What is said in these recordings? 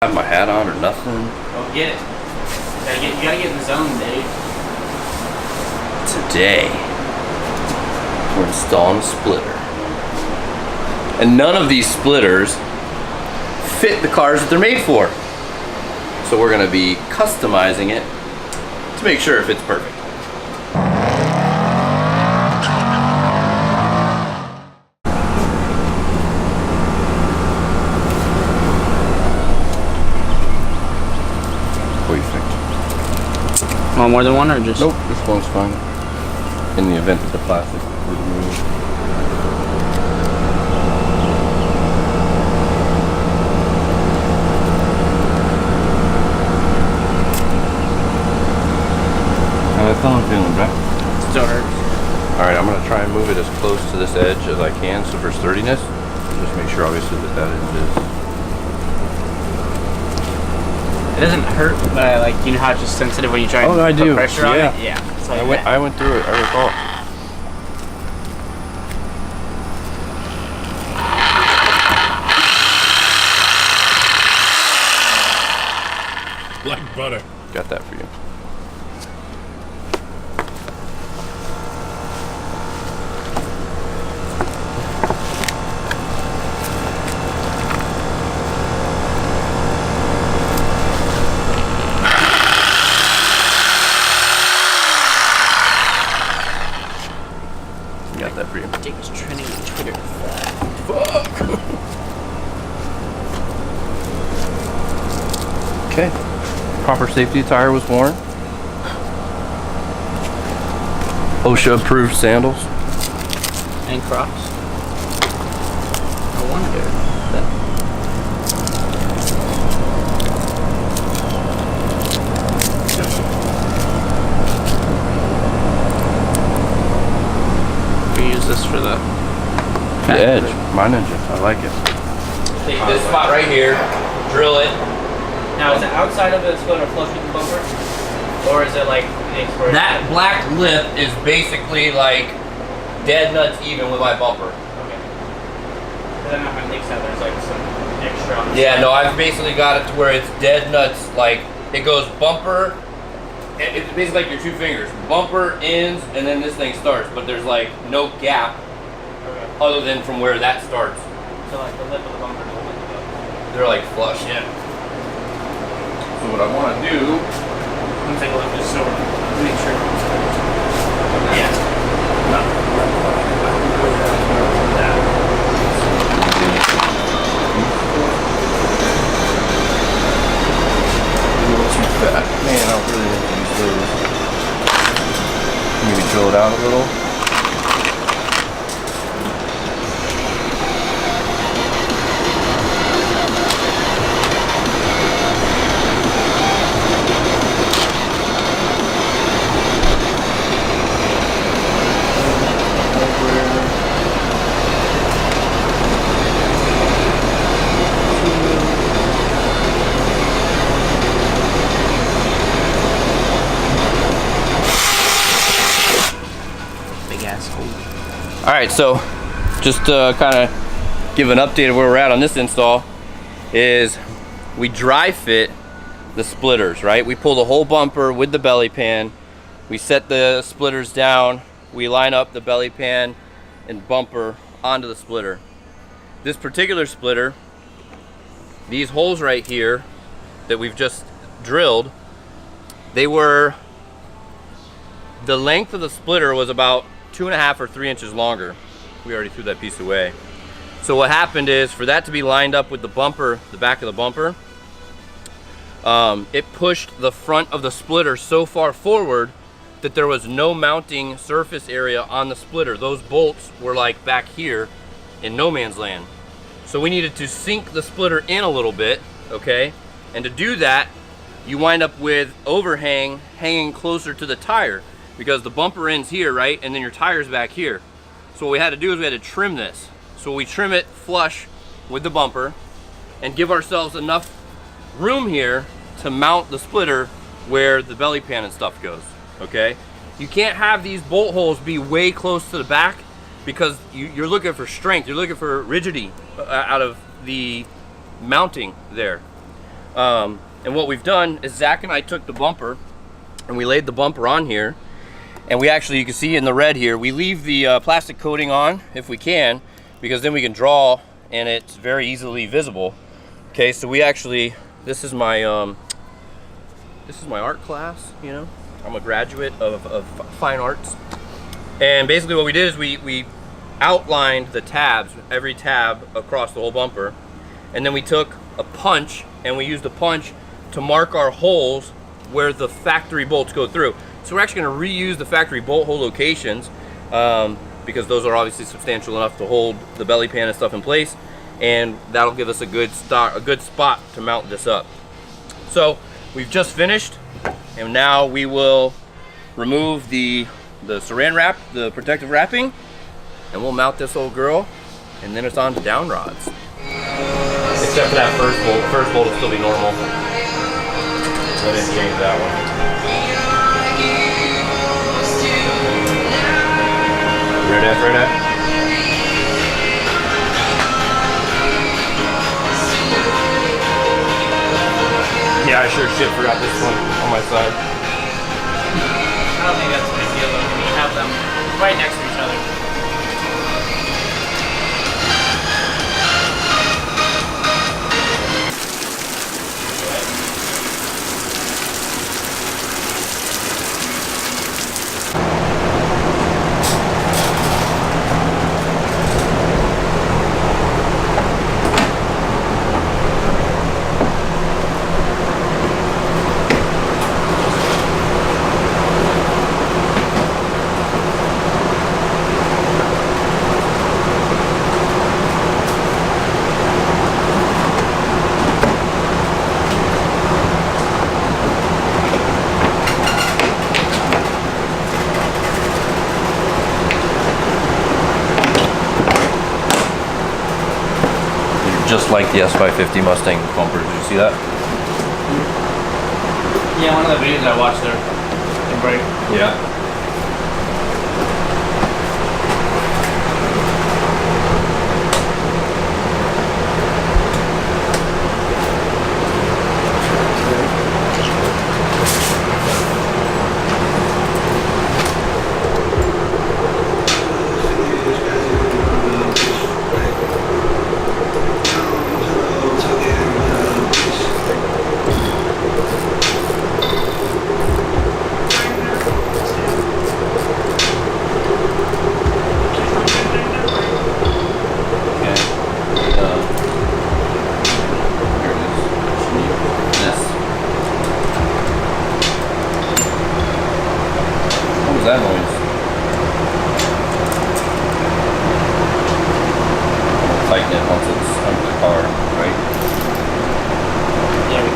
Have my hat on or nothing. Oh, get it. You gotta get in the zone, dude. Today, we're installing a splitter. And none of these splitters fit the cars that they're made for. So we're gonna be customizing it to make sure it fits perfect. What do you think? Want more than one or just? Nope, this one's fine. In the event that the plastic would move. How that thumb feeling, bro? Still hurts. Alright, I'm gonna try and move it as close to this edge as I can, so for sturdiness, just make sure obviously that that edge is. It doesn't hurt, but you know how it's just sensitive when you try and put pressure on it? Yeah. It's like I went through it, I recall. Like butter. Got that for you. Got that for you. Dick is trending on Twitter. Fuck. Okay. Proper safety attire was worn. OSHA approved sandals. And Crocs. I wonder. We use this for the Edge. Mine engine. I like it. Take this spot right here, drill it. Now, is it outside of the splitter flush with the bumper? Or is it like That black lip is basically like dead nuts even with my bumper. Okay. Because I know how Nick's out there's like some extra on the Yeah, side. no, I've basically got it to where it's dead nuts. Like it goes bumper. It's basically like your two fingers. Bumper ends, and then this thing starts. But there's like no gap Okay. other than from where that starts. So like the lip of the bumper and the lip of the... They're like flush. Yeah. So what I want to do. I'm gonna take a look just so we make sure. Yeah. A little too fat. Man, I really need to use those. Maybe drill it out a little. All right, so just to kind of give an update of where we're at on this install is we dry fit the splitters, right? We pull the whole bumper with the belly pan. We set the splitters down. We line up the belly pan and bumper onto the splitter. This particular splitter, these holes right here that we've just drilled, the length of the splitter was about 2.5 or 3 inches longer. We already threw that piece away. So what happened is, for that to be lined up with the bumper, the back of the bumper, it pushed the front of the splitter so far forward that there was no mounting surface area on the splitter. Those bolts were like back here in no man's land. So we needed to sink the splitter in a little bit, okay? And to do that, you wind up with overhang hanging closer to the tire, because the bumper ends here, right? And then your tire's back here. So what we had to do is we had to trim this. So we trim it flush with the bumper and give ourselves enough room here to mount the splitter where the belly pan and stuff goes, okay? You can't have these bolt holes be way close to the back because you're looking for strength, you're looking for rigidity out of the mounting there. And what we've done is Zach and I took the bumper and we laid the bumper on here. And we actually, you can see in the red here, we leave the plastic coating on if we can, because then we can draw and it's very easily visible. Okay, so we actually, this is my art class, you know. I'm a graduate of fine arts. And basically what we did is we outlined the tabs, every tab across the whole bumper. And then we took a punch and we used a punch to mark our holes where the factory bolts go through. So we're actually going to reuse the factory bolt hole locations because those are obviously substantial enough to hold the belly pan and stuff in place, and that'll give us a good spot to mount this up. So we've just finished, and now we will remove the saran wrap, the protective wrapping, and we'll mount this old girl, and then it's on to down rods. Except for that first bolt. The first bolt will still be normal. I didn't change that one. Right at. Yeah, I sure shit forgot this one on my side. I don't think that's a big deal though. When you have them right next to each other. Just like the S550 Mustang bumper. Did you see that? Yeah, one of the videos I watched there. In break. Yeah. That noise. Tighten it once it's under the car, right? Yeah,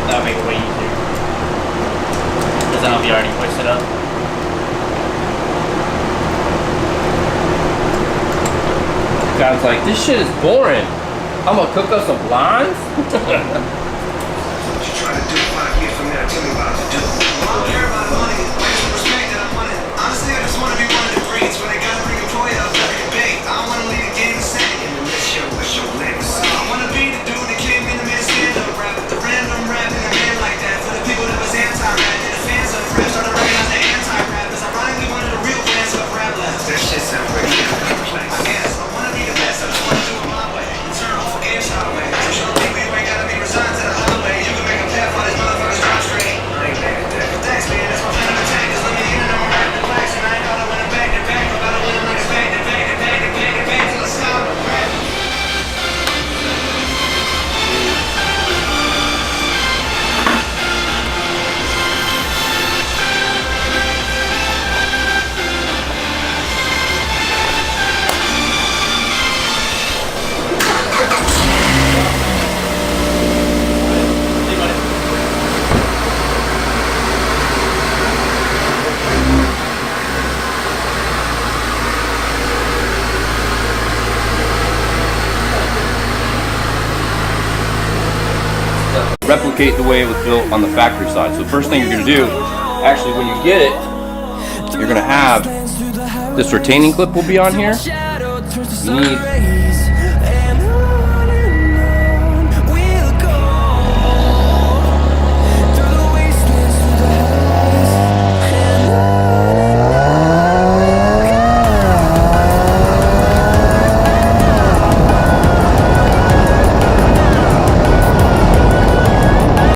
that'll make it way easier. Because then I'll be already pushed it up. God's like, this shit is boring. I'm gonna cook us some blondes? What you trying to do 5 years from now? Tell me what to do. I don't care about money. Respect that I want it. Honestly, I just want to be one of the greats, but I gotta bring a toy up every debate. I don't want to leave the game the same. What's your legacy? I want to be the dude that came in the man stand-up rap, the random rap and a man like that. For the people that was anti-rap and the fans of rap started recognize the anti-rappers. Ironically, one of the real fans of rap left. That shit sound pretty complex. I guess I want to be the best. I just want to do it my way. Turn the whole game sideways. So you don't think we ain't gotta be resigned to the highway. You can make a path for these motherfuckers drive straight. I ain't mad at that. Thanks, man. That's my plan of attack. Just let me in and I'm rapping the blacks. And I ain't gotta win it back to back. I'm about to win it like it's back to back to back to back to back till it's stop. Replicate the way it was built on the factory side. So the first thing you're going to do, actually when you get it, you're going to have this retaining clip will be on here. You need